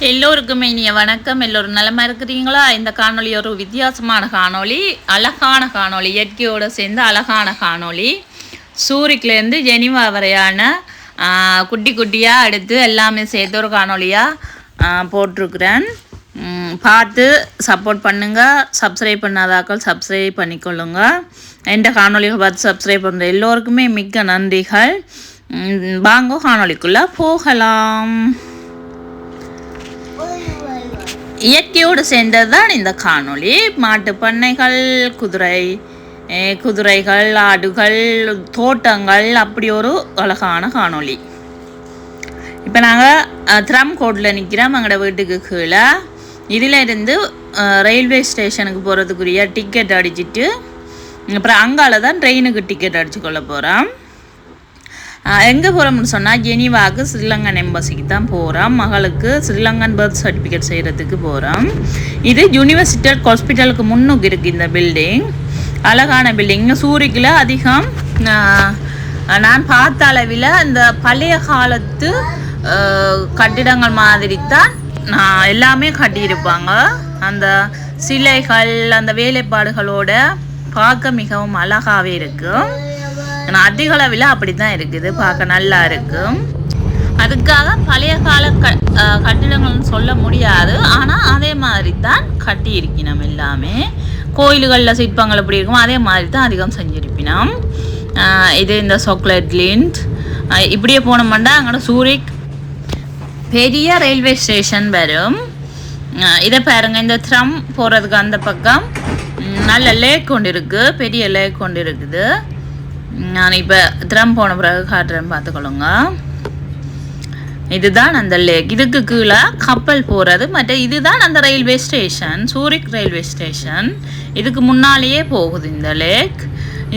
எல்லோருக்கும் இனிய வணக்கம். எல்லோரும் நலமா இருக்கிறீங்களா? இந்த காணொளி ஒரு வித்தியாசமான காணொளி, அழகான காணொளி, இயற்கையோடு சேர்ந்து அழகான காணொளி. சூரிக்லேருந்து ஜெனிவா வரையான குட்டி குட்டியாக எடுத்து எல்லாமே சேர்த்து ஒரு காணொளியாக போட்டிருக்கிறேன். பார்த்து சப்போர்ட் பண்ணுங்கள். சப்ஸ்கிரைப் பண்ணாதாக்கள் சப்ஸ்கிரைப் பண்ணிக்கொள்ளுங்க. எந்த காணொலிகள் பார்த்து சப்ஸ்கிரைப் பண்ணுற எல்லோருக்குமே மிக்க நன்றிகள். வாங்க காணொலிக்குள்ளே போகலாம். இயற்கையோடு சேர்ந்தது தான் இந்த காணொளி. மாட்டு பண்ணைகள், குதிரைகள், ஆடுகள், தோட்டங்கள், அப்படி ஒரு அழகான காணொளி. இப்போ நாங்கள் த்ரம் கோட்டில் நிற்கிறோம். எங்களோட வீட்டுக்கு கீழே இதில் இருந்து ரயில்வே ஸ்டேஷனுக்கு போகிறதுக்குரிய டிக்கெட் அடிச்சுட்டு அப்புறம் அங்கால தான் ட்ரெயினுக்கு டிக்கெட் அடித்து கொள்ள போகிறோம். எங்கே போகிறோம்னு சொன்னால் ஜெனிவாவுக்கு ஸ்ரீலங்கன் எம்பசிக்கு தான் போகிறோம். மகளுக்கு ஸ்ரீலங்கன் பர்த் சர்டிஃபிகேட் செய்கிறதுக்கு போகிறோம். இது யூனிவர்சிட்டி ஹாஸ்பிட்டலுக்கு முன்னுக்கு இருக்குது இந்த பில்டிங். அழகான பில்டிங். சூரிக்கில் அதிகம் நான் பார்த்த அளவில் இந்த பழைய காலத்து கட்டிடங்கள் மாதிரி தான் எல்லாமே கட்டியிருப்பாங்க. அந்த சிலைகள், அந்த வேலைப்பாடுகளோட பார்க்க மிகவும் அழகாகவே இருக்கும். அதிக அளவில் அப்படி தான் இருக்குது, பார்க்க நல்லா இருக்கும். அதுக்காக பழைய கால கட்டிடங்கள்னு சொல்ல முடியாது, ஆனால் அதே மாதிரி தான் கட்டியிருக்கணும். எல்லாமே கோயில்களில் சிற்பங்கள் எப்படி இருக்கும் அதே மாதிரி தான் அதிகம் செஞ்சிருப்பினோம். இது இந்த சாக்லேட் லிண்ட் இப்படியே போனோம்னா அங்கே சூரிக் பெரிய ரயில்வே ஸ்டேஷன் வரும். இதை பாருங்க, இந்த த்ரம் போகிறதுக்கு அந்த பக்கம் நல்ல லேக் கொண்டு இருக்குது, பெரிய லேக் கொண்டு இருக்குது. நான் இப்போ த்ரம் போன பிறகு காட்டுறேன், பார்த்துக்கொள்ளுங்க. இதுதான் அந்த லேக். இதுக்கு கீழே கப்பல் போகிறது. மற்ற இதுதான் அந்த railway station, Zurich railway station. இதுக்கு முன்னாலேயே போகுது இந்த லேக்.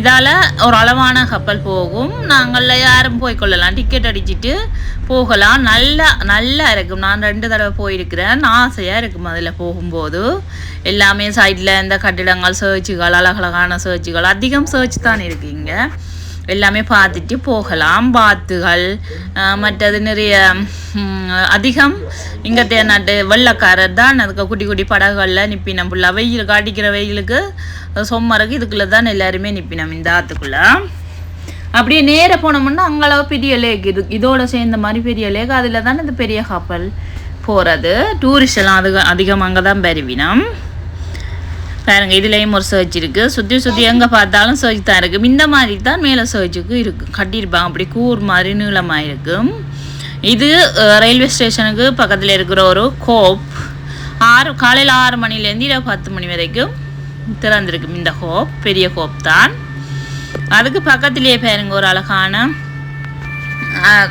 இதால் ஒரு அளவான கப்பல் போகும். நாங்கள் யாரும் போய்கொள்ளலாம், டிக்கெட் அடிச்சுட்டு போகலாம். நல்லா இருக்கும். நான் 2 தடவை போயிருக்கிறேன். ஆசையாக இருக்கும் அதில் போகும்போது. எல்லாமே சைடில் இந்த கட்டிடங்கள், சர்ச்சுகள், அழகழகான சர்ச்சுகள், அதிகம் சர்ச் தான் இருக்குங்க. எல்லாமே பார்த்துட்டு போகலாம். பாத்துகள், மற்றது நிறைய அதிகம் இங்கே நாட்டு வெள்ளக்காரர் தான் அதுக்கு குட்டி குட்டி படகுகளில் நிற்பினம். ஃபுல்லாக வெயிலுக்கு, அடிக்கிற வெயிலுக்கு சொம்மருக்கு இதுக்குள்ளே தான் எல்லாருமே நிற்பினம் இந்த ஆற்றுக்குள்ளே. அப்படியே நேராக போனோம்னா அங்களவு பெரிய லேக், இதோட சேர்ந்த மாதிரி பெரிய லேக். அதில் தான் இந்த பெரிய கப்பல் போகிறது. டூரிஸ்ட் எல்லாம் அதிகம் அங்கே தான் பெறுவினம். பாருங்க, இதுலேயும் ஒரு சர்ச் இருக்குது. சுற்றி எங்கே பார்த்தாலும் சர்ச் தான் இருக்குது. இந்த மாதிரி தான் மேலே சர்ச்சுக்கு இருக்குது, கட்டியிருப்பாங்க. அப்படி கூர் மாதிரி நீளமாக இருக்கும். இது ரயில்வே ஸ்டேஷனுக்கு பக்கத்தில் இருக்கிற ஒரு கோப். காலையில் 6 மணிலேருந்து இரவு 10 மணி வரைக்கும் திறந்திருக்கும் இந்த கோப். பெரிய கோப் தான். அதுக்கு பக்கத்திலேயே பாருங்க ஒரு அழகான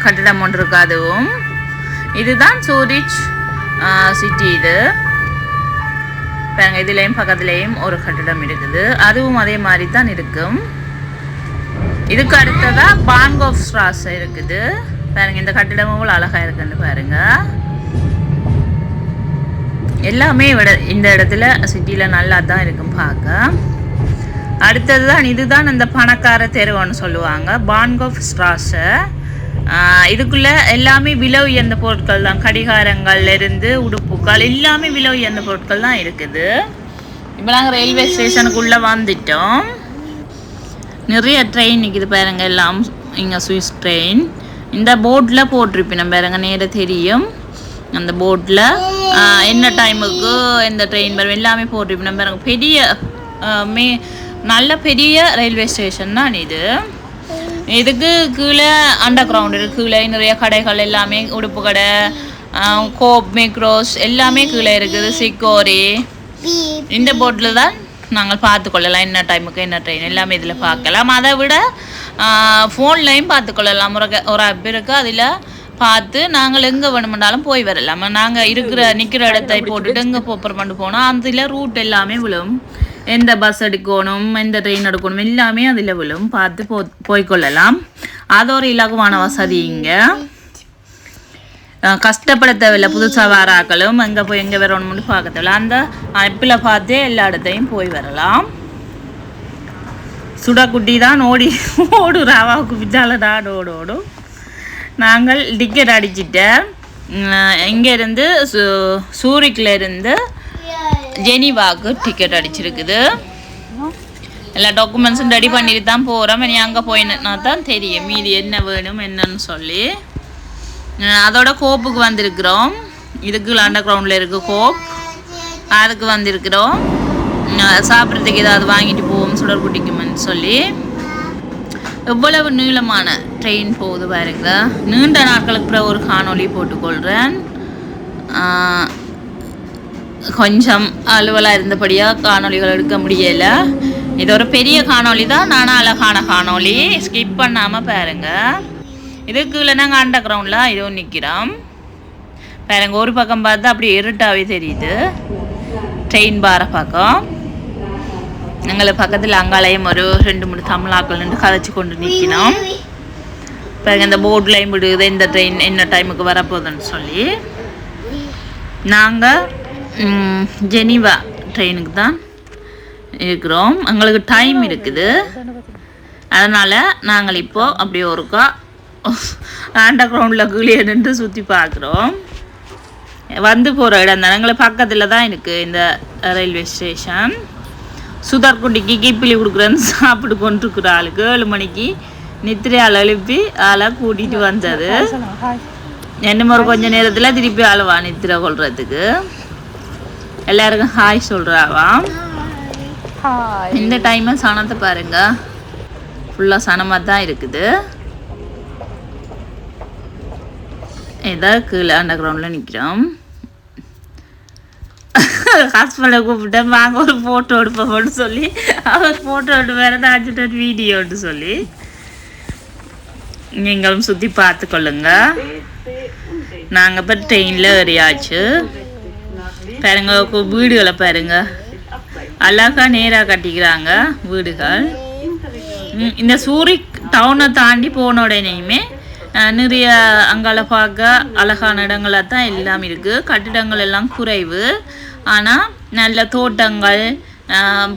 கட்டிடம் ஒன்று இருக்கு. அதுவும் இதுதான் சூரிச் சிட்டி. இது பாருங்க, இதுலேயும் பக்கத்துலேயும் ஒரு கட்டிடம் இருக்குது. அதுவும் அதே மாதிரி தான் இருக்கும். இதுக்கு அடுத்ததாக பான்கோஃப் ஸ்ட்ராஸ் இருக்குது. பாருங்க, இந்த கட்டிடமும் அழகாக இருக்குன்னு பாருங்க. எல்லாமே இந்த இடத்துல சிட்டியில் நல்லா தான் இருக்கும் பார்க்க. அடுத்தது தான் இதுதான் அந்த பணக்கார தெருவுன்னு சொல்லுவாங்க, பான்கோஃப் ஸ்ட்ராஸை. இதுக்குள்ளே எல்லாமே விலை உயர்ந்த பொருட்கள் தான். கடிகாரங்கள்லேருந்து உடுப்புகள் எல்லாமே விலை உயர்ந்த பொருட்கள் தான் இருக்குது. இப்போ நாங்கள் ரயில்வே ஸ்டேஷனுக்குள்ளே வந்துட்டோம். நிறைய ட்ரெயின் நிற்கிது பாருங்க. எல்லாம் இங்கே சுவிஸ் ட்ரெயின். இந்த போட்டில் போட்டிருப்பினோம் பாருங்க, நேராக தெரியும். அந்த போட்டில் என்ன டைமுக்கு எந்த ட்ரெயின் வரும் எல்லாமே போட்டிருப்பினோம் பாருங்க. பெரிய நல்ல பெரிய ரயில்வே ஸ்டேஷன் தான் இது. இதுக்கு கீழே அண்டர் கிரவுண்ட் இருக்குது. கீழே நிறைய கடைகள், எல்லாமே உடுப்பு கடை, கோப், மேக்ரோஸ் எல்லாமே கீழே இருக்குது. சிக்கோரி இந்த போட்டில் தான் நாங்கள் பார்த்துக்கொள்ளலாம். என்ன டைமுக்கு என்ன ட்ரெயின் எல்லாமே இதில் பார்க்கலாம். அதை விட ஃபோன்லையும் பார்த்துக்கொள்ளலாம். ஒரு ஆப் இருக்குது, அதில் பார்த்து நாங்கள் எங்கே வேணுமென்றாலும் போய் வரலாம். நாங்கள் நிற்கிற இடத்தை போட்டுட்டு எங்கே போனால் அதில் ரூட் எல்லாமே விழும். எந்த பஸ் எடுக்கணும், எந்த ட்ரெயின் எடுக்கணும் எல்லாமே அதில் விழும். பார்த்து போய்கொள்ளலாம். அது ஒரு இலகுவான வசதி. இங்கே கஷ்டப்பட தேவையில்லை. புதுசாக வாராக்களும் எங்கே வரணும்னு பார்க்க தேவையில்லை. அந்த ஆப்பில் பார்த்தே எல்லா இடத்தையும் போய் வரலாம். சுடக்குட்டி தான் ஓடு ராவாவுக்கு பிச்சால தான் ஓடும். நாங்கள் டிக்கெட் அடிச்சுட்டேன். இங்கேருந்து சூரிக்கிலேருந்து ஜெனிவாக்கு டிக்கெட் அடிச்சிருக்குது. எல்லா டாக்குமெண்ட்ஸும் ரெடி பண்ணிட்டு தான் போகிறோம். இனி அங்கே போயினா தான் தெரியும் மீதி என்ன வேணும் என்னன்னு சொல்லி. அதோட கோப்புக்கு வந்திருக்கிறோம். இதுக்கு அண்டர் கிரவுண்டில் இருக்குது கோப், அதுக்கு வந்திருக்கிறோம். சாப்பிட்றதுக்கு ஏதாவது வாங்கிட்டு போவோம் சுடர்குட்டிக்குமென்னு சொல்லி. எவ்வளவு நீளமான ட்ரெயின் போகுது பாருங்க. நீண்ட நாட்களுக்கு பிறகு ஒரு காணொலி போட்டுக்கொள்கிறேன். கொஞ்சம் அலுவலாக இருந்தபடியாக காணொலிகள் எடுக்க முடியலை. இது ஒரு பெரிய காணொலி தான், நானும் அழகான காணொலி, ஸ்கிப் பண்ணாமல் பாருங்கள். இதுக்கு இல்லை நாங்கள் அண்டர் கிரவுண்டில் இதுவும் நிற்கிறோம் பாருங்க. ஒரு பக்கம் பார்த்தா அப்படி இருட்டாகவே தெரியுது ட்ரெயின் பார பக்கம். எங்களை பக்கத்தில் அங்காலயம் ஒரு 2-3 தமிழாக்கள் நின்று கதைச்சி கொண்டு நிற்கணும் பாருங்க. இந்த போர்ட்லையும் விடுது இந்த ட்ரெயின் என்ன டைமுக்கு வரப்போகுதுன்னு சொல்லி. நாங்கள் ஜெனிவா ட்ரெயினுக்கு தான் இருக்கிறோம். எங்களுக்கு டைம் இருக்குது, அதனால் நாங்கள் இப்போது அப்படியே ஒருக்கா அண்டர் கிரவுண்டில் கீழே நின்று சுற்றி பார்க்குறோம். வந்து போகிற இடம் தான் எங்களுக்கு பக்கத்தில் தான் இருக்குது இந்த ரயில்வே ஸ்டேஷன். சுதர்குட்டிக்கு கிப்பிலி கொடுக்குறேன்னு சாப்பிட்டு கொண்டிருக்கிற ஆளுக்கு 7 மணிக்கு நித்திரையால் எழுப்பி ஆளை கூட்டிகிட்டு வந்தது. என்ன ஒரு கொஞ்சம் நேரத்தில் திருப்பி ஆளுவா நித்திரை கொள்றதுக்கு. எல்லாருக்கும் ஹாய் சொல்கிறாவாம். இந்த டைமை சனத்தை பாருங்க, ஃபுல்லாக சனமாக தான் இருக்குது. ஏதாவது கீழே அண்டர் கிரவுண்டில் நிற்கிறோம். ஹஸ்பண்டை கூப்பிட்டேன் வாங்க ஒரு ஃபோட்டோ எடுப்போம்னு சொல்லி, அவர் ஃபோட்டோ எடுத்து வேறு ஆச்சுட்டு வீடியோன்னு சொல்லி. நீங்களும் சுற்றி பார்த்து கொள்ளுங்க. நாங்கள் இப்போ ட்ரெயினில் ஏறியாச்சு பாருங்க. வீடுகளை பாருங்க, அழகாக நேராக கட்டிக்கிறாங்க வீடுகள். இந்த சூரிக் டவுனை தாண்டி போன உடனேயுமே நிறைய அங்கால பார்க்க அழகான இடங்களாக தான் எல்லாம் இருக்குது. கட்டிடங்கள் எல்லாம் குறைவு, ஆனால் நல்ல தோட்டங்கள்,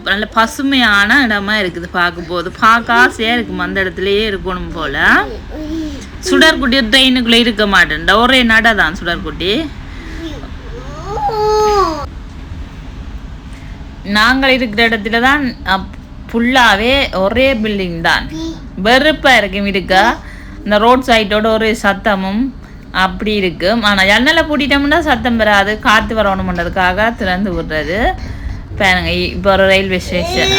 நல்ல பசுமையான இடமா இருக்குது. பார்க்கும்போது பார்க்க ஆசையாக இருக்கும், அந்த இடத்துலையே இருக்கணும் போல். சுடர்குட்டி ட்ரெயினுக்குள்ளே இருக்க மாட்டேன், ஒரே நட தான் சுடர்குட்டி. நாங்கள் இருக்கிற இடத்துல தான் ஃபுல்லாகவே ஒரே பில்டிங் தான், வெறுப்பாக இருக்கும் இருக்கா. இந்த ரோட் சைட்டோட ஒரு சத்தமும் அப்படி இருக்கும். ஆனால் ஜன்னலை பூட்டிட்டோம்னா சத்தம் பெறாது, காற்று வரணுன்றதுக்காக திறந்து விடுறது பாருங்க. இப்போ ஒரு ரயில்வே ஸ்டேஷன்.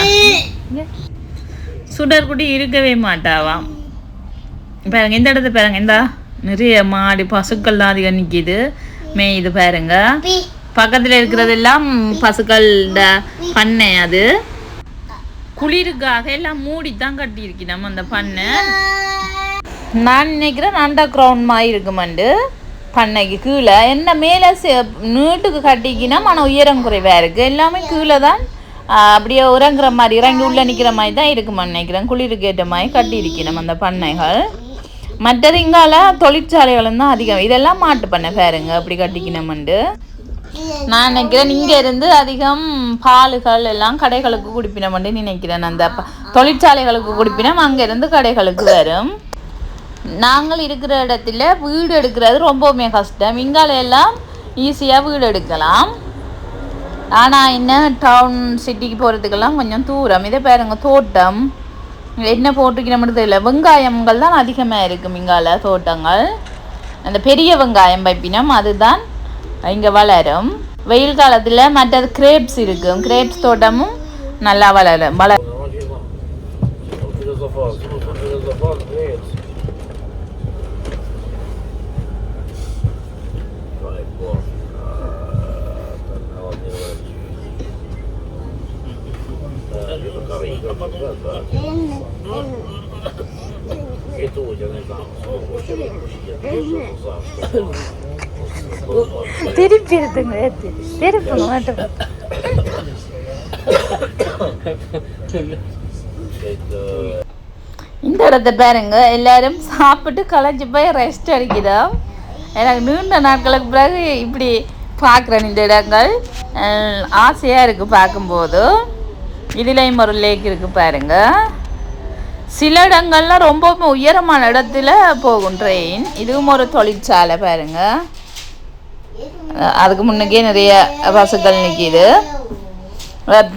சுடர்குட்டி இருக்கவே மாட்டாவாம் பாருங்க. இந்த இடத்துல பாருங்க, இந்த நிறைய மாடு பசுக்கள்லாம் அதிகம் நிற்கிது மேயுது பாருங்க. பக்கத்தில் இருக்கிறதெல்லாம் பசுக்கள் பண்ணை. அது குளிருக்காக எல்லாம் மூடித்தான் கட்டியிருக்கணும் அந்த பண்ணை. நான் நினைக்கிறேன் அண்டர் கிரவுண்ட் மாதிரி இருக்குமாண்டு பண்ணைக்கு கீழே. என்ன மேலே நீட்டுக்கு கட்டிக்கணும், ஆனால் உயரம் குறைவாக இருக்குது. எல்லாமே கீழே தான் அப்படியே இறங்குற மாதிரி, இறங்கி உள்ளே நிற்கிற மாதிரி தான் இருக்குமான்னு நினைக்கிறேன். குளிருக்கு ஏற்ற மாதிரி கட்டியிருக்கணும் அந்த பண்ணைகள். மற்றது இங்கால தொழிற்சாலைகளும் தான் அதிகம். இதெல்லாம் மாட்டு பண்ணை பாருங்க அப்படி கட்டிக்கணும்ண்டு. நான் நினைக்கிறேன் இங்கே இருந்து அதிகம் பாலுகள் எல்லாம் கடைகளுக்கு குடிப்பினோம்னு நினைக்கிறேன். அந்த தொழிற்சாலைகளுக்கு குடிப்பினோம், அங்கேருந்து கடைகளுக்கு வரும். நாங்கள் இருக்கிற இடத்துல வீடு எடுக்கிறது ரொம்பவுமே கஷ்டம். இங்கால எல்லாம் ஈஸியாக வீடு எடுக்கலாம், ஆனால் இன்னும் டவுன் சிட்டிக்கு போகிறதுக்கெல்லாம் கொஞ்சம் தூரம். இதை பாருங்க, தோட்டம் என்ன போட்டிருக்கணும்னு தெரியல. வெங்காயங்கள் தான் அதிகமாக இருக்கும் இங்கால தோட்டங்கள். அந்த பெரிய வெங்காயம் பைப்பினம் அதுதான் இங்கே வளரும். வெயில் காலத்தில் மற்றது கிரேப்ஸ் இருக்கும், கிரேப்ஸ் தோட்டமும் நல்லா வளரும். திருப்பி எடுத்துங்க, திருப்பணும் மட்டும். இந்த இடத்த பாருங்க, எல்லாரும் சாப்பிட்டு களைச்சி போய் ரெஸ்ட் அடிக்கிறோம். எனக்கு நீண்ட நாட்களுக்கு பிறகு இப்படி பார்க்குறேன் இந்த இடங்கள், ஆசையாக இருக்குது பார்க்கும்போது. இதுலேயும் ஒரு லேக் இருக்குது பாருங்க. சில இடங்கள்லாம் ரொம்ப உயரமான இடத்துல போகும் ட்ரெயின். இதுவும் ஒரு தொழிற்சாலை பாருங்க. அதுக்கு முன்னுக்கே நிறைய பஸ்ஸுகள் நிற்கிது.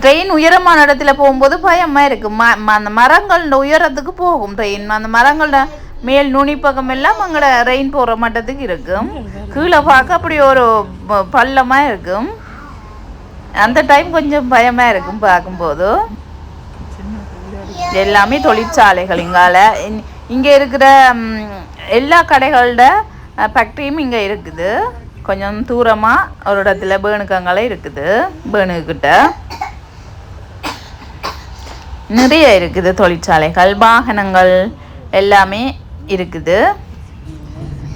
ட்ரெயின் உயரமான இடத்துல போகும்போது பயமாக இருக்குது. அந்த மரங்கள் உயரத்துக்கு போகும் ட்ரெயின். அந்த மரங்களோட மேல் நுனிப்பக்கம் எல்லாம் அங்கட ரெயின் போகிற மட்டத்துக்கு இருக்கும். கீழே பார்க்க அப்படி ஒரு பள்ளமாக இருக்கும். அந்த டைம் கொஞ்சம் பயமாக இருக்கும் பார்க்கும்போது. எல்லாமே தொழிற்சாலைகள் இங்கால. இங்கே இருக்கிற எல்லா கடைகளோட ஃபேக்ட்ரியும் இங்கே இருக்குது. கொஞ்சம் தூரமாக ஒரு இடத்துல பேணுக்கங்களே இருக்குது. பேணுக்கிட்ட நிறைய இருக்குது தொழிற்சாலைகள், வாகனங்கள் எல்லாமே இருக்குது.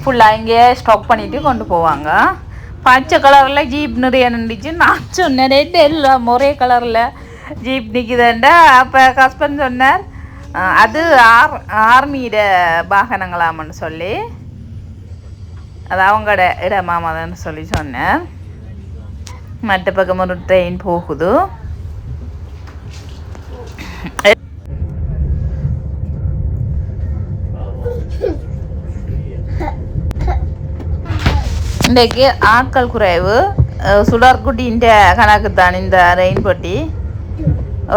ஃபுல்லாக இங்கே ஸ்டாக் பண்ணிவிட்டு கொண்டு போவாங்க. பச்சை கலரில் ஜீப் நிறைய நின்றுச்சு. நான் சொன்னேன் எல்லாம் ஒரே கலரில் ஜீப் நிற்குதுண்டா. அப்போ ஹஸ்பண்ட் சொன்னார் அது ஆர்மியிட வாகனங்களாமன்னு சொல்லி, அது அவங்களோட இடமாமதுன்னு சொல்லி சொன்னேன். மற்ற பக்கம் ஒரு ட்ரெயின் போகுது. இன்றைக்கு ஆட்கள் குறைவு. சுடர்குட்டின்ற கணக்கு தான் இந்த ரெயின் பொட்டி.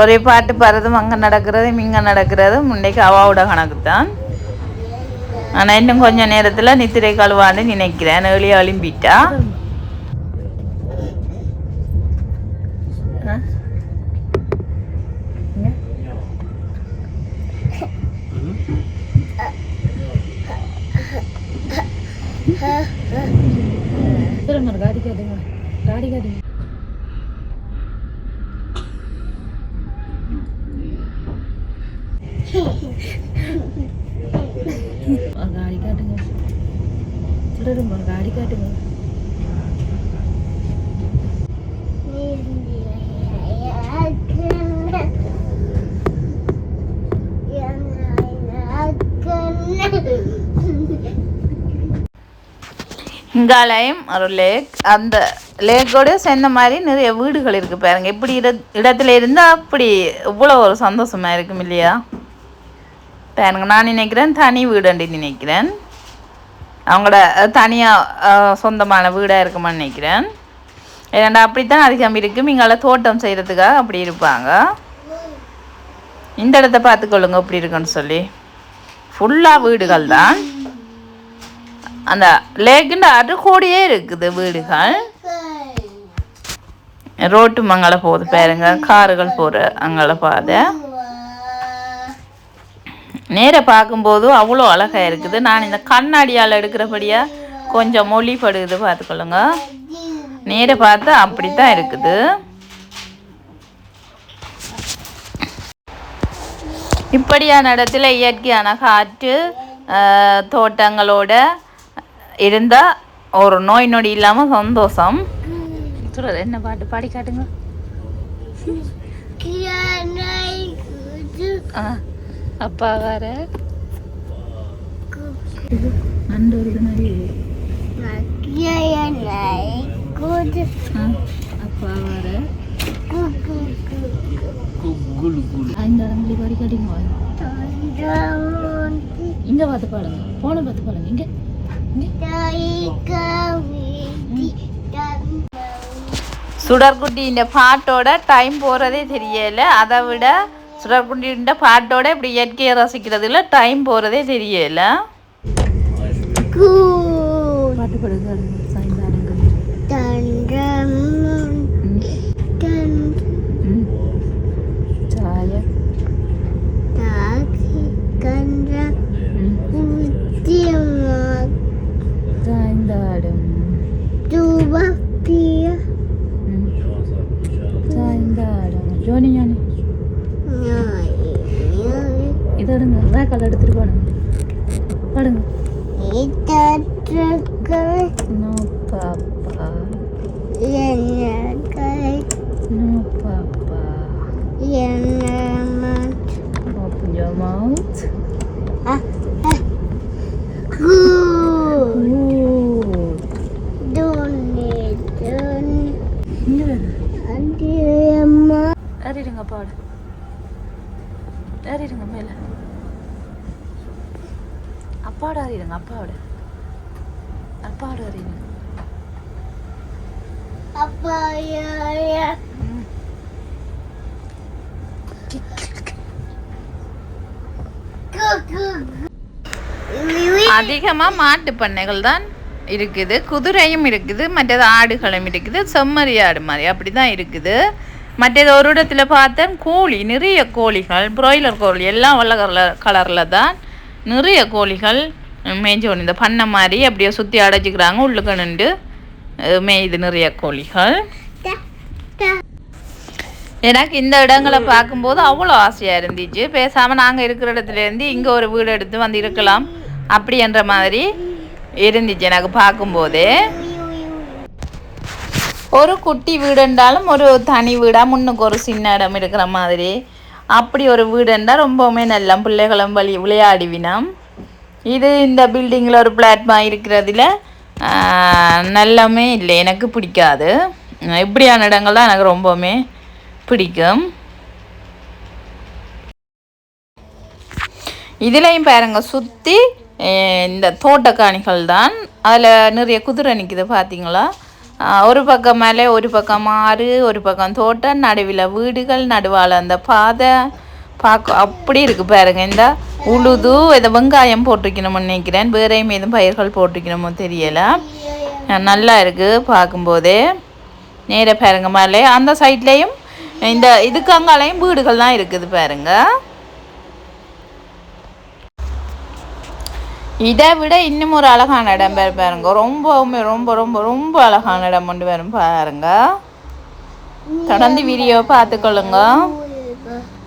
ஒரே பாட்டு பாடுறதும் அங்கே நடக்கிறதும் இங்கே நடக்கிறதும் இன்றைக்கு அவாவோட கணக்கு தான். ஆனால் இன்னும் கொஞ்சம் நேரத்தில் நித்திரை கழுவான்னு நினைக்கிறேன். எளிய எழும்பிட்டா. गाड़ी क्या देंगे गाड़ी क्या देंगे गाड़ी काटेंगे चलो गाड़ी काटेंगे இங்காலையும் ஒரு லேக். அந்த லேக்கோடு சேர்ந்த மாதிரி நிறைய வீடுகள் இருக்குது பாருங்க. இப்படி இடத்துல இருந்தால் அப்படி இவ்வளோ ஒரு சந்தோஷமாக இருக்கும் இல்லையா பாருங்க. நான் நினைக்கிறேன் தனி வீடுன்னு நினைக்கிறேன். அவங்களோட தனியாக சொந்தமான வீடாக இருக்குமான்னு நினைக்கிறேன். ஏன்னா அப்படித்தான் அதிகம் இருக்கும். இங்கால தோட்டம் செய்கிறதுக்காக அப்படி இருப்பாங்க. இந்த இடத்த பார்த்துக்கொள்ளுங்க எப்படி இருக்குன்னு சொல்லி. ஃபுல்லாக வீடுகள் தான். அந்த லேக்குண்ட அருகோடியே இருக்குது வீடுகள். ரோட்டு அங்கால போகுது பாருங்க. காருகள் போகிற அங்கால பாதை. நேர பார்க்கும்போது அவ்வளோ அழகாக இருக்குது. நான் இந்த கண்ணாடியால் எடுக்கிறபடியாக கொஞ்சம் மொழிப்படுது பார்த்துக்கொள்ளுங்க. நேர பார்த்தா அப்படித்தான் இருக்குது. இப்படியான இடத்துல இயற்கையான காற்று தோட்டங்களோட இருந்தால் ஒரு நோய் நொடி இல்லாமல் சந்தோஷம். சொல்கிறது என்ன பாட்டு பாடி காட்டுங்க. அப்பா வர நண்டு வருது மாதிரி அப்பா வர இந்த இடங்களுக்கு பாடி காட்டுங்க. இங்கே பார்த்து பாடுங்க. போன பார்த்து பாடுங்க. இங்கே சுடர்குட்டியின் பாட்டோட டைம் போகிறதே தெரியல. அதை விட சுடர்குட்டியின் பாட்டோட இப்படி இயற்கையை ரசிக்கிறதுல டைம் போகிறதே தெரியல. பாட்டு பாடுங்க. இதோடுங்க வேக்கால் எடுத்துட்டு பாடுங்க. பாடுங்க. No papa. No papa. Open your mouth. ஏறிடுங்க பாடு. ஏறிடுங்க மேலே. அப்பாவோட அறிடுங்க. அப்பாவோட ஏறிடுங்க. அதிகமா மாட்டு பண்ணைகள் தான் இருக்குது, குதிரையும் இருக்குது, மற்றது ஆடுகளும் இருக்குது, செம்மறி ஆடு மாதிரி அப்படிதான் இருக்குது. மற்றது ஒரு இடத்துல பார்த்தேன் கோழி, நிறைய கோழிகள், ப்ராய்லர் கோழி எல்லாம் வெள்ளை கலரில் தான் நிறைய கோழிகள் மேய்ஞ்சோன்னு இந்த பண்ணை மாதிரி அப்படியே சுற்றி அடைச்சிக்கிறாங்க. உள்ளுக்கு நின்று மேய்து நிறைய கோழிகள். எனக்கு இந்த இடங்களை பார்க்கும்போது அவ்வளோ ஆசையாக இருந்துச்சு. பேசாமல் நாங்கள் இருக்கிற இடத்துலேருந்து இங்கே ஒரு வீடு எடுத்து வந்து இருக்கலாம் அப்படின்ற மாதிரி இருந்துச்சு எனக்கு பார்க்கும்போதே. ஒரு குட்டி வீடுண்டாலும் ஒரு தனி வீடாக முன்னுக்கு ஒரு சின்ன இடம் இருக்கிற மாதிரி அப்படி ஒரு வீடுண்டா ரொம்பவுமே நல்லா பிள்ளைகளும் விளையாடிவினோம். இது இந்த பில்டிங்கில் ஒரு பிளாட்ஃபார்ம் இருக்கிறதுல நல்லாமே இல்லை, எனக்கு பிடிக்காது. இப்படியான இடங்கள் தான் எனக்கு ரொம்பவுமே பிடிக்கும். இதுலேயும் பாருங்க சுற்றி இந்த தோட்டக்காணிகள் தான். அதில் நிறைய குதிரை நிற்குது பார்த்தீங்களா. ஒரு பக்கம் மேலே, ஒரு பக்கம் ஆறு, ஒரு பக்கம் தோட்டம், நடுவில் வீடுகள், நடுவால் அந்த பாதை பார்க்க அப்படி இருக்குது பாருங்க. இந்த உழுது இதை வெங்காயம் போட்டிருக்கணும்னு நினைக்கிறேன், வேறையும் எதுவும் பயிர்கள் போட்டிருக்கணுமோ தெரியலை. நல்லா இருக்குது பார்க்கும்போதே. நேர பாருங்க மேலே அந்த சைட்லேயும் இந்த இதுக்கு அங்காலையும் வீடுகள் தான் இருக்குது பாருங்க. இதை விட இன்னும் ஒரு அழகான இடம் பாருங்க, ரொம்பவுமே ரொம்ப ரொம்ப ரொம்ப அழகான இடம் கொண்டு வரும் பாருங்க. தொடர்ந்து வீடியோ பார்த்துக்கொள்ளுங்க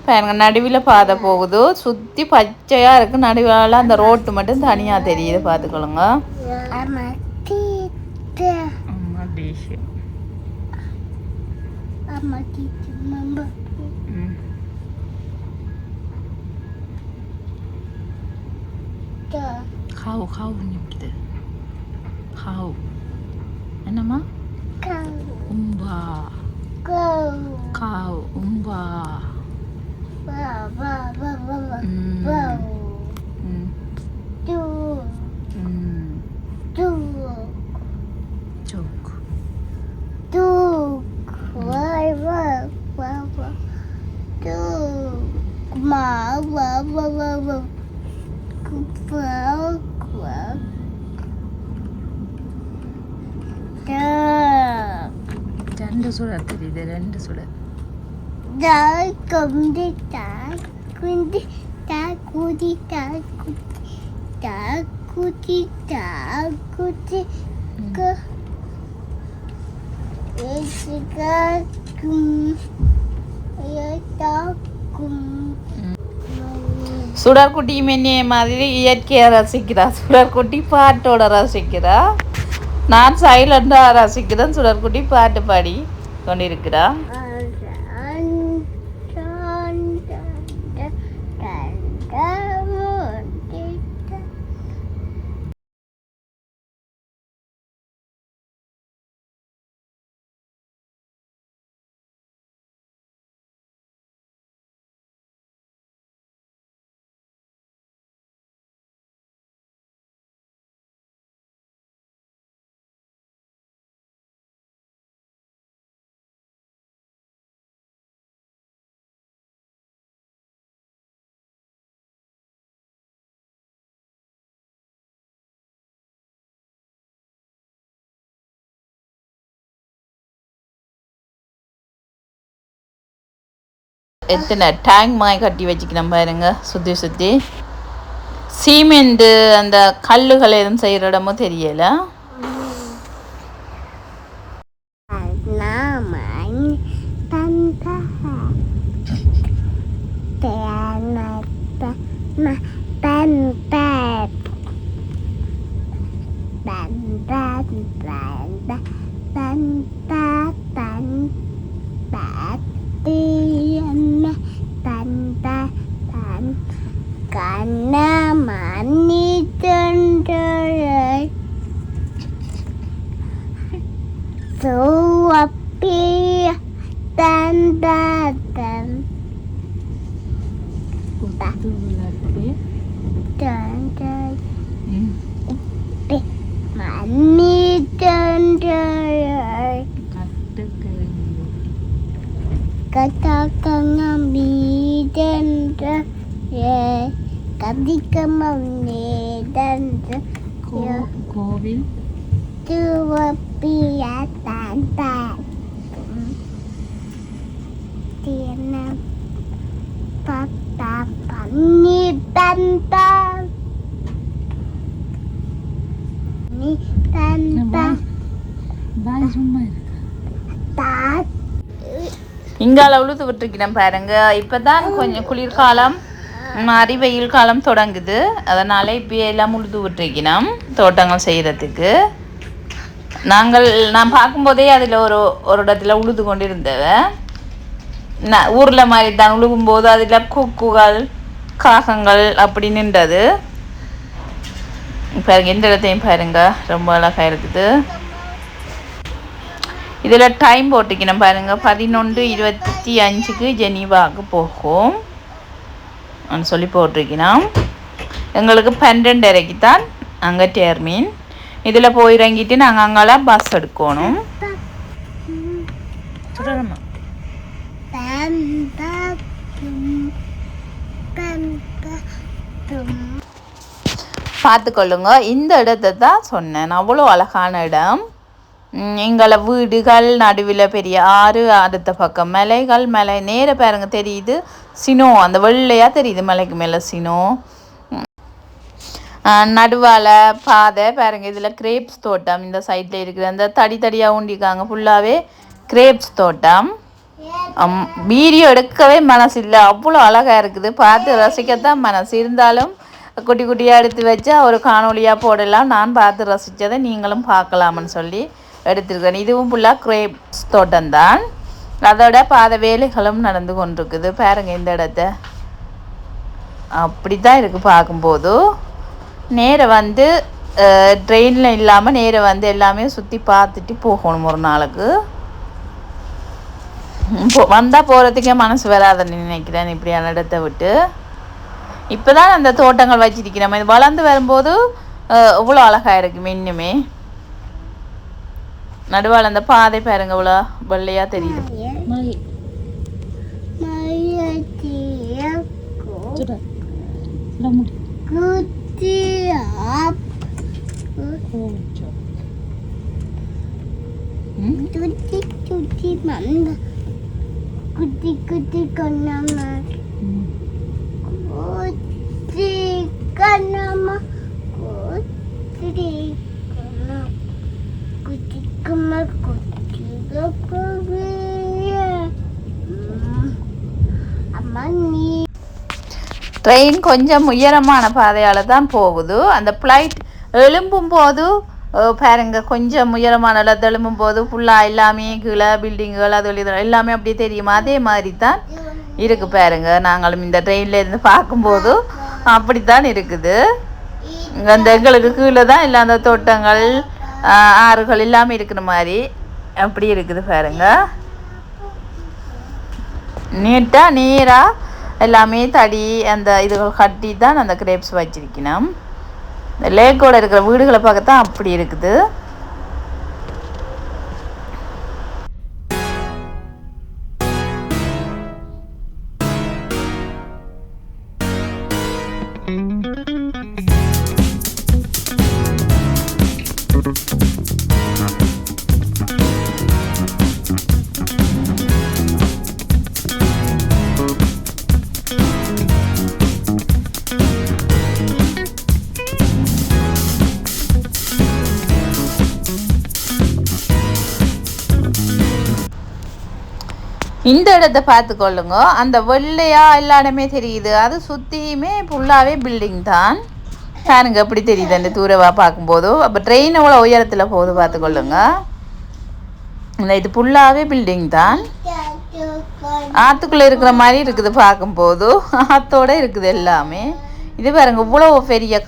பாருங்க. நடுவில் பாதை போகுது, சுற்றி பச்சையாக இருக்குது, நடுவில் அந்த ரோட்டு மட்டும் தனியாக தெரியுது பார்த்துக்கொள்ளுங்க. Kau gitu. Kau. Nama? Umba. Kau umba. രണ്ട് സുടർ தெரியுது, രണ്ട് സുടർ. சுடர்குட்டி மென்னிய மாதிரி இயற்கையாக ரசிக்கிறா. சுடர்குட்டி பாட்டோட ரசிக்கிறா. நான் சைலண்டாக ரசிக்கிறேன். சுடர்குட்டி பாட்டு பாடி கொண்டிருக்கிறா. எத்தனை டேங்க் மாதிரி கட்டி வச்சுக்கணும் பாருங்க, சுற்றி சுற்றி. சீமெண்டு அந்த கல்லுகள் எதுவும் செய்கிற இடமும் தெரியல. Karena mani tenderai suapi tandadan mani tenderai கத்தாக்கங்கம் வீடென்ற கதிக்கமம் நேடென்ற கோவில் திருவப்பிய தான் தினம் பத்தா பண்ணி தந்தா நீ தந்தா பாய் சும்மா தா இங்கால உழுது விட்டுருக்கிறேன் பாருங்க. இப்போ தான் கொஞ்சம் குளிர்காலம் மாறி வெயில் காலம் தொடங்குது. அதனால் இப்போ எல்லாம் உழுது விட்டுருக்கணும் தோட்டங்கள் செய்கிறதுக்கு. நான் பார்க்கும்போதே அதில் ஒரு இடத்துல உழுது கொண்டு இருந்தவன். ஊரில் மாதிரி தான் உழுகும்போது அதில் கொக்குகள் காகங்கள் அப்படி நின்றது. பாருங்க இந்த இடத்தையும் பாருங்க, ரொம்ப அழகாக இருக்குது. இதில் டைம் போட்டுக்கணும் பாருங்கள், 11:25 ஜெனீவாவுக்கு போகும் சொல்லி போட்டிருக்கணும். எங்களுக்கு 12:30 தான் அங்கே டெர்மின். இதில் போய் இறங்கிட்டு நாங்கள் அங்கெல்லாம் பஸ் எடுக்கணும். பார்த்துக்கொள்ளுங்க, இந்த இடத்த தான் சொன்னேன், அவ்வளோ அழகான இடம். எங்களை வீடுகள் நடுவில் பெரிய ஆறு, அடுத்த பக்கம் மலைகள், மலை நேர பாருங்க தெரியுது சினோ, அந்த வெள்ளையாக தெரியுது மலைக்கு மேலே சினோ. நடுவால் பாதை பாருங்க, இதில் கிரேப்ஸ் தோட்டம் இந்த சைடில் இருக்குது. அந்த தடியாக ஊண்டிக்காங்க ஃபுல்லாகவே கிரேப்ஸ் தோட்டம். வீடியோ எடுக்கவே மனசு இல்லை, அவ்வளோ அழகாக இருக்குது, பார்த்து ரசிக்கத்தான் மனசு. இருந்தாலும் குட்டி குட்டியாக எடுத்து வச்சா ஒரு காணொலியாக போடலாம். நான் பார்த்து ரசித்ததை நீங்களும் பார்க்கலாம்னு சொல்லி எடுத்துருக்கேன். இதுவும் ஃபுல்லாக கிரேப்ஸ் தோட்டம்தான். அதோட பாதை வேலைகளும் நடந்து கொண்டிருக்குது பாருங்க. இந்த இடத்த அப்படி தான் இருக்குது பார்க்கும்போது. நேராக வந்து ட்ரெயினில் இல்லாமல் நேராக வந்து எல்லாமே சுற்றி பார்த்துட்டு போகணும் ஒரு நாளுக்கு. வந்தால் போகிறதுக்கே மனசு வராதுன்னு நினைக்கிறேன் இப்படியான இடத்த விட்டு. இப்போ தான் அந்த தோட்டங்கள் வச்சிருக்கிறோம். இது வளர்ந்து வரும்போது இவ்வளோ அழகாக இருக்குது. இன்னுமே நடுவால் அந்த பாதை பாருங்க இவ்வளோ வெள்ளையாக தெரியுது. குட்டி குட்டி கண்ணம்மா குட்டி கண்ணம்மா குட்டி குட்டி கம்மா குட்டி அம்மா நீ. ட்ரெயின் கொஞ்சம் உயரமான பாதையால் தான் போகுது. அந்த ஃப்ளைட் எழும்பும் போது பாருங்க, கொஞ்சம் உயரமான இடத்த எழும்பும் போது ஃபுல்லாக எல்லாமே கீழே பில்டிங்குகள் அது எல்லாமே அப்படியே தெரியுமா, அதே மாதிரி தான் இருக்குது பாருங்க. நாங்களும் இந்த ட்ரெயினில் இருந்து பார்க்கும்போது அப்படித்தான் இருக்குது. அந்த எங்களுக்கு கீழே தான் இல்லை அந்த தோட்டங்கள் ஆறுகள் எல்லாமே இருக்கிற மாதிரி அப்படி இருக்குது பாருங்க. நேராக எல்லாமே தடி அந்த இதுகள் கட்டி தான் அந்த கிரேப்ஸ் வச்சிருக்கணும். இந்த லேக்கோட இருக்கிற வீடுகளை பார்க்கத்தான் அப்படி இருக்குது. இந்த இடத்த பார்த்துக்கொள்ளுங்க, அந்த வெள்ளையா எல்லா இடமே தெரியுது. அது சுற்றியுமே ஃபுல்லாகவே பில்டிங் தான் பாருங்க. எப்படி தெரியுது அந்த தூரவா பார்க்கும்போது. அப்போ ட்ரெயின் எவ்வளோ உயரத்தில் போகுது பார்த்துக்கொள்ளுங்க. இது ஃபுல்லாகவே பில்டிங் தான். ஆற்றுக்குள்ளே இருக்கிற மாதிரி இருக்குது பார்க்கும்போது. ஆற்றோட இருக்குது எல்லாமே. இது பாருங்க இவ்வளோ பெரிய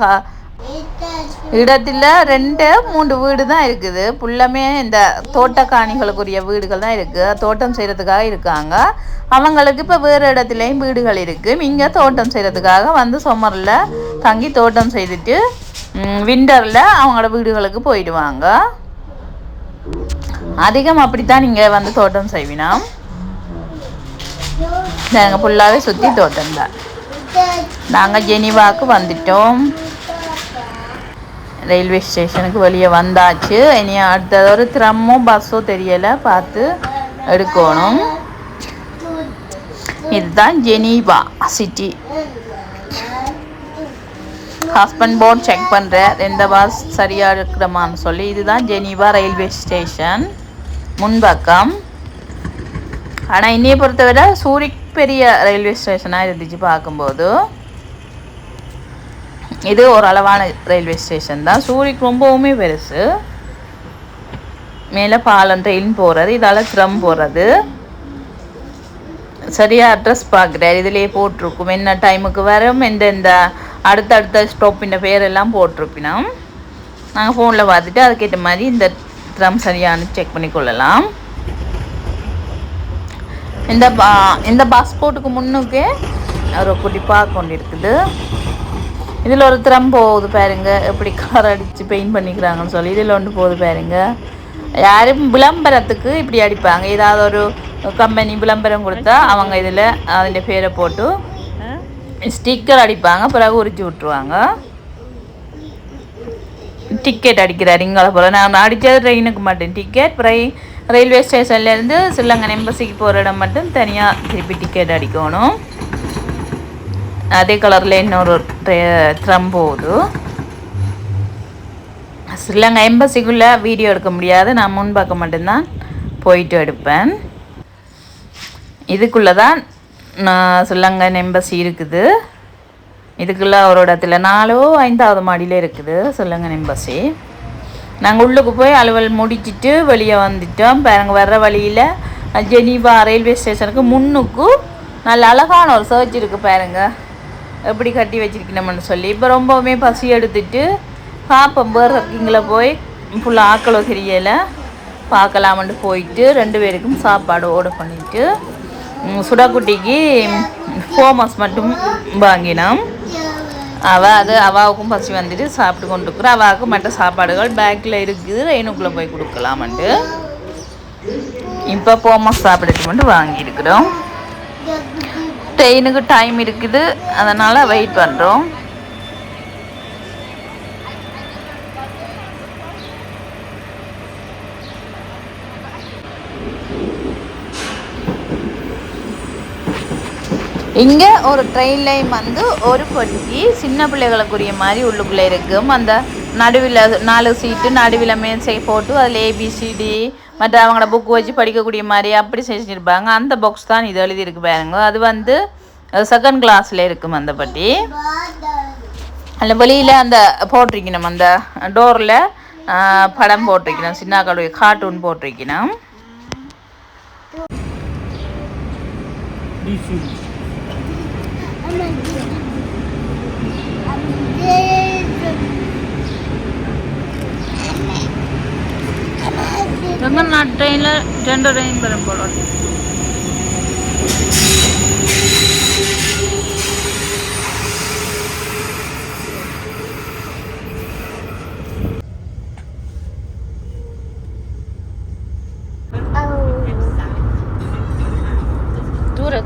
இடத்துல 2-3 வீடு தான் இருக்குது. ஃபுல்லாமே இந்த தோட்டக்காணிகளுக்குரிய வீடுகள் தான் இருக்குது. தோட்டம் செய்கிறதுக்காக இருக்காங்க. அவங்களுக்கு இப்போ வேறு இடத்துலையும் வீடுகள் இருக்குது. இங்கே தோட்டம் செய்கிறதுக்காக வந்து சம்மரில் தங்கி தோட்டம் செய்துட்டு விண்டரில் அவங்களோட வீடுகளுக்கு போயிடுவாங்க. அதிகம் அப்படித்தான் நீங்கள் வந்து தோட்டம் செய்வினா. நாங்கள் ஃபுல்லாகவே சுற்றி தோட்டம் தான். நாங்கள் ஜெனீவாவுக்கு வந்துட்டோம். ரயில்வே ஸ்டேஷனுக்கு வெளியே வந்தாச்சு. இனி அடுத்தது ஒரு ட்ரம்மோ பஸ்ஸோ தெரியலை, பார்த்து எடுக்கணும். இதுதான் Geneva city. Husband board check பண்ணுறார் எந்த பஸ் சரியாக இருக்கிறமான்னு சொல்லி. இதுதான் ஜெனீவா ரயில்வே ஸ்டேஷன் முன்பக்கம். ஆனால் இன்னையை பொறுத்தவரை சூரிக் பெரிய ரயில்வே ஸ்டேஷனாக இருந்துச்சு பார்க்கும்போது. இது ஒரு அளவான ரயில்வே ஸ்டேஷன் தான். சூரிக் ரொம்பவுமே பெருசு. மேலே பாலம் ட்ரெயின் போகிறது, இதால் ட்ரம் போகிறது. சரியாக அட்ரஸ் பார்க்குறாரு, இதிலே போட்டிருக்கும் என்ன டைமுக்கு வரும், எந்தெந்த அடுத்தடுத்த ஸ்டாப்பின் பேரெல்லாம் போட்டிருப்பினோம். நாங்கள் ஃபோனில் பார்த்துட்டு அதுக்கேற்ற மாதிரி இந்த ட்ரம் சரியானு செக் பண்ணிக்கொள்ளலாம். இந்த பஸ் போட்டுக்கு முன்னுக்கே ஒரு குட்டி பார்க் கொண்டு இருக்குது. இதில் ஒரு ட்ரம் போகுது பாருங்க, எப்படி கலர் அடித்து பெயிண்ட் பண்ணிக்கிறாங்கன்னு சொல்லி. இதில் ஒன்று போகுது பாருங்க. யாரும் விளம்பரத்துக்கு இப்படி அடிப்பாங்க, ஏதாவது ஒரு கம்பெனி விளம்பரம் கொடுத்தா அவங்க இதில் அதில் பேரை போட்டு ஸ்டிக்கர் அடிப்பாங்க, பிறகு உரிச்சு விட்ருவாங்க. டிக்கெட் அடிக்கிறார் இங்கே போல். நான் அடித்தது ட்ரெயினுக்கு மட்டும் டிக்கெட். பிறகு ரயில்வே ஸ்டேஷன்லேருந்து ஸ்ரீலங்கன் எம்பசிக்கு போகிற இடம் மட்டும் தனியாக திருப்பி டிக்கெட் அடிக்கணும். அதே கலரில் இன்னொரு ட்ரம் போகுது. ஸ்ரீலங்கா எம்பசிக்குள்ளே வீடியோ எடுக்க முடியாது, நான் முன்பக்கம் மட்டும்தான் போயிட்டு எடுப்பேன். இதுக்குள்ளே தான் ஸ்ரீலங்கன் எம்பசி இருக்குது. இதுக்குள்ளே ஒரு இடத்துல 4 or 5வது மாடியில் இருக்குது ஸ்ரீலங்கன் எம்பசி. நாங்கள் உள்ளுக்கு போய் அலுவல் முடிச்சுட்டு வெளியே வந்துட்டோம். பாருங்க, வர்ற வழியில் ஜெனீவா ரயில்வே ஸ்டேஷனுக்கு முன்னுக்கு நல்ல அழகான ஒரு சர்ச் இருக்குது பாருங்க, எப்படி கட்டி வச்சிருக்கணும்னு சொல்லி. இப்போ ரொம்பவுமே பசி எடுத்துட்டு பார்ப்போம், பர்கர் போய் ஃபுல்லாக ஆக்களோ தெரியலை, பார்க்கலாமன்ட்டு போயிட்டு 2 பேருக்கும் சாப்பாடு ஆர்டர் பண்ணிவிட்டு சுடாக்குட்டிக்கு ஃபோமஸ் மட்டும் வாங்கினோம். அவாவுக்கும் பசி வந்துட்டு சாப்பிட்டு கொண்டு இருக்கிறோம். அவாவுக்கு மற்ற சாப்பாடுகள் பேக்கில் இருக்குது, ரெயினுக்குள்ளே போய் கொடுக்கலாமன்ட்டு இப்போ ஃபோமஸ் சாப்பிட்டுட்டு மட்டும் வாங்கியிருக்கிறோம். ட்ரெயினுக்கு டைம் இருக்குது, அதனால் வெயிட் பண்ணுறோம். இங்கே ஒரு ட்ரெயின் லைன் வந்து ஒரு பொட்டி சின்ன பிள்ளைகளுக்குரிய மாதிரி உள்ளுக்குள்ளே இருக்கும். அந்த நடுவில் 4 சீட்டு நடுவில் மேசை போட்டு அதில் ABCD மற்ற அவங்களோட புக்கு வச்சு படிக்கக்கூடிய மாதிரி அப்படி செஞ்சுருப்பாங்க. அந்த பாக்ஸ் தான் இது எழுதியிருக்கு பாருங்க. அது வந்து 2nd கிளாஸில் இருக்கும் அந்த பட்டி. அதில் வெளியில் அந்த போட்டிருக்கணும், அந்த டோரில் படம் போட்டிருக்கணும், சின்ன கழுவி கார்ட்டூன் போட்டிருக்கணும். நான் ட்ரெயினில் 2 ட்ரெயின் பெறும் போல.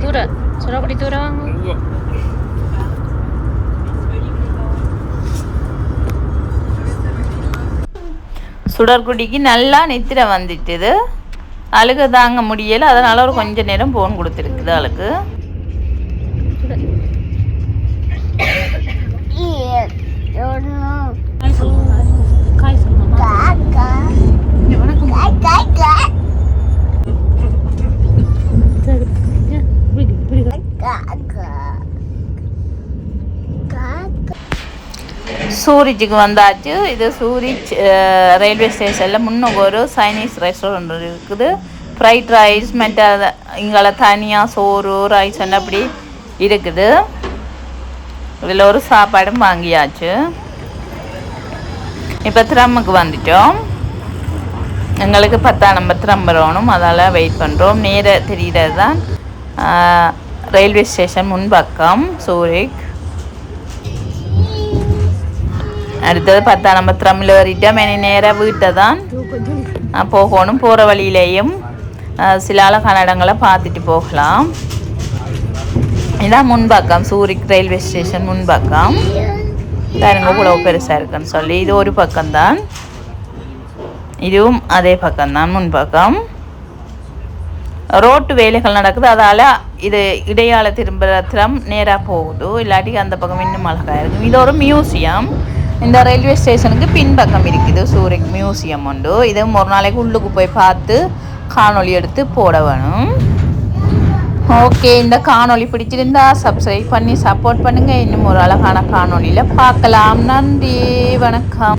தூர சுரப்படி தூர வாங்க. சுடர்குடிக்கு நல்லா நித்திரை வந்துட்டுது, அழுக தாங்க முடியலை, அதனால் ஒரு கொஞ்சம் நேரம் ஃபோன் கொடுத்துருக்குது ஆளுக்கு. சூரிச்சுக்கு வந்தாச்சு. இது சூரிச் ரயில்வே ஸ்டேஷனில் முன்னுக்கு ஒரு சைனீஸ் ரெஸ்டாரண்ட் இருக்குது. ஃப்ரைட் ரைஸ் மற்ற இங்கே தனியாக சோறு ரைஸ் அப்படி இருக்குது. இதில் ஒரு சாப்பாடும் வாங்கியாச்சு. இப்போ த்ரம்முக்கு வந்துட்டோம். எங்களுக்கு 10ஆம் நம்பர் த்ரம் வரணும், அதால் வெயிட் பண்ணுறோம். நேர தெரிகிறது தான் ரயில்வே ஸ்டேஷன் முன்பக்கம் சூரிக். அடுத்தது 10ஆம் நம்பர் த்ரம்மில் ஏறிட்டோம். இனி நேராக வீட்டை தான் போகணும். போகிற வழியிலேயும் சில அழகான இடங்களை பார்த்துட்டு போகலாம். இதான் முன்பக்கம் சூரிக் ரயில்வே ஸ்டேஷன் முன்பக்கம் பாருங்க இவ்வளவு பெருசாக இருக்குன்னு சொல்லி. இது ஒரு பக்கம்தான், இதுவும் அதே பக்கம்தான் முன்பக்கம். ரோட்டு வேலைகள் நடக்குது, அதால் இது இடையால திரும்புறம் நேராக போகுது, இல்லாட்டி அந்த பக்கம் இன்னும் அழகாக இருக்கும். இது ஒரு மியூசியம், இந்த ரயில்வே ஸ்டேஷனுக்கு பின்பக்கம் இருக்குது சூரிக் மியூசியம் உண்டு. இதுவும் ஒரு நாளைக்கு உள்ளுக்கு போய் பார்த்து காணொளி எடுத்து போட வேணும். ஓகே, இந்த காணொளி பிடிச்சிருந்தா சப்ஸ்கிரைப் பண்ணி சப்போர்ட் பண்ணுங்கள். இன்னும் ஒரு அழகான காணொளியில் பார்க்கலாம். நன்றி, வணக்கம்.